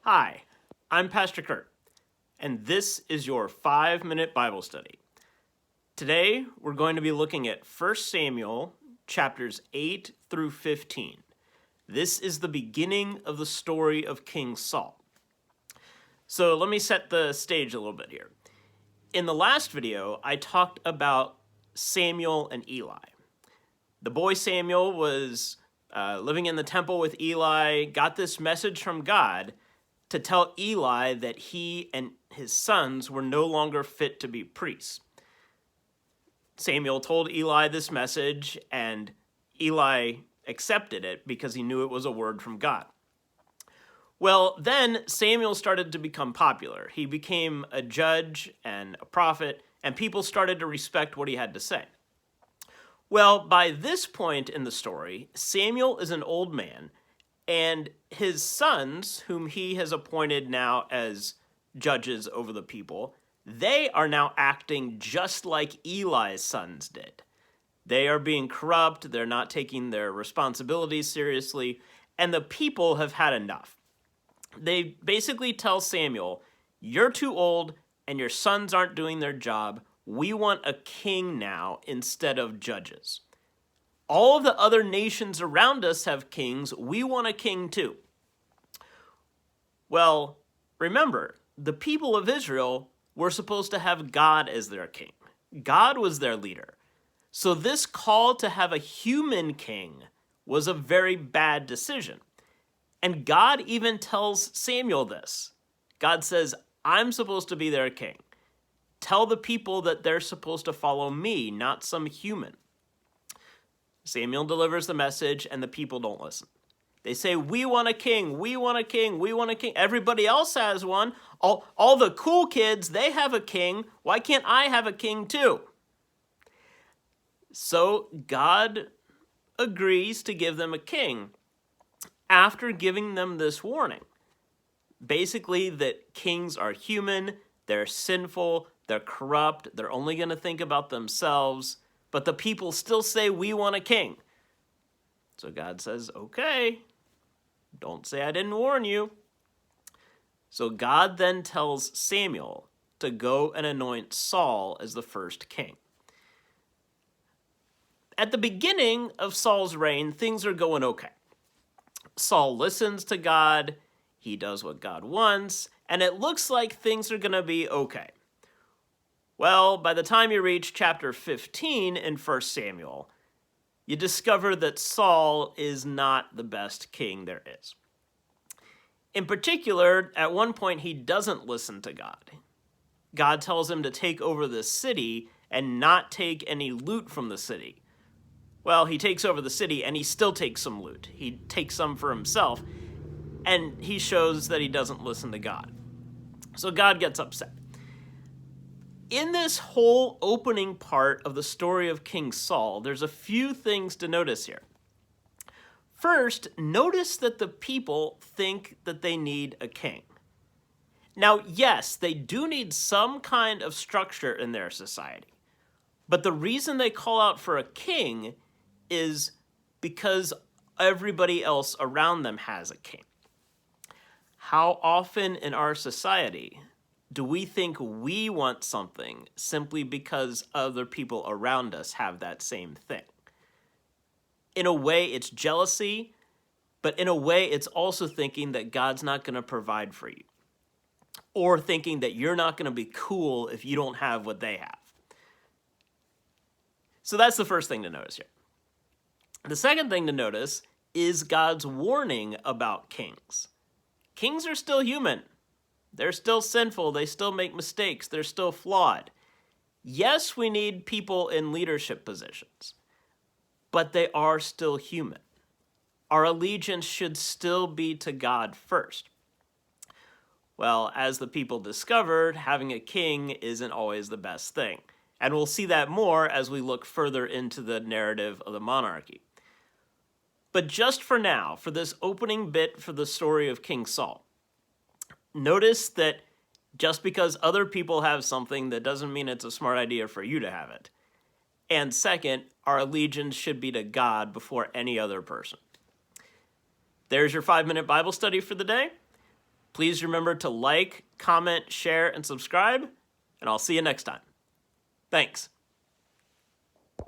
Hi, I'm Pastor Kurt, and this is your 5-minute Bible study. Today, we're going to be looking at 1 Samuel chapters 8 through 15. This is the beginning of the story of King Saul. So let me set the stage a little bit here. In the last video, I talked about Samuel and Eli. The boy Samuel was living in the temple with Eli, got this message from God to tell Eli that he and his sons were no longer fit to be priests. Samuel told Eli this message, and Eli accepted it because he knew it was a word from God. Well, then Samuel started to become popular. He became a judge and a prophet, and people started to respect what he had to say. Well, by this point in the story, Samuel is an old man, and his sons, whom he has appointed now as judges over the people, they are now acting just like Eli's sons did. They are being corrupt, they're not taking their responsibilities seriously, and the people have had enough. They basically tell Samuel, "You're too old and your sons aren't doing their job. We want a king now instead of judges. All of the other nations around us have kings. We want a king too." Well, remember, the people of Israel were supposed to have God as their king. God was their leader. So this call to have a human king was a very bad decision. And God even tells Samuel this. God says, "I'm supposed to be their king. Tell the people that they're supposed to follow me, not some human." Samuel delivers the message, and the people don't listen. They say, "We want a king, we want a king, we want a king. Everybody else has one. All the cool kids, they have a king. Why can't I have a king too?" So God agrees to give them a king after giving them this warning. Basically, that kings are human, they're sinful, they're corrupt, they're only going to think about themselves. But the people still say, "We want a king." So God says, "Okay, don't say I didn't warn you." So God then tells Samuel to go and anoint Saul as the first king. At the beginning of Saul's reign, things are going okay. Saul listens to God, he does what God wants, and it looks like things are going to be okay. Well, by the time you reach chapter 15 in 1 Samuel, you discover that Saul is not the best king there is. In particular, at one point he doesn't listen to God. God tells him to take over the city and not take any loot from the city. Well, he takes over the city and he still takes some loot. He takes some for himself, and he shows that he doesn't listen to God. So God gets upset. In this whole opening part of the story of King Saul, there's a few things to notice here. First, notice that the people think that they need a king. Now, yes, they do need some kind of structure in their society. But the reason they call out for a king is because everybody else around them has a king. How often in our society do we think we want something simply because other people around us have that same thing? In a way, it's jealousy, but in a way, it's also thinking that God's not going to provide for you, or thinking that you're not going to be cool if you don't have what they have. So that's the first thing to notice here. The second thing to notice is God's warning about kings. Kings are still human. They're still sinful. They still make mistakes. They're still flawed. Yes, we need people in leadership positions, but they are still human. Our allegiance should still be to God first. Well, as the people discovered, having a king isn't always the best thing. And we'll see that more as we look further into the narrative of the monarchy. But just for now, for this opening bit for the story of King Saul, notice that just because other people have something, that doesn't mean it's a smart idea for you to have it. And second, our allegiance should be to God before any other person. There's your 5-minute Bible study for the day. Please remember to like, comment, share, and subscribe, and I'll see you next time. Thanks.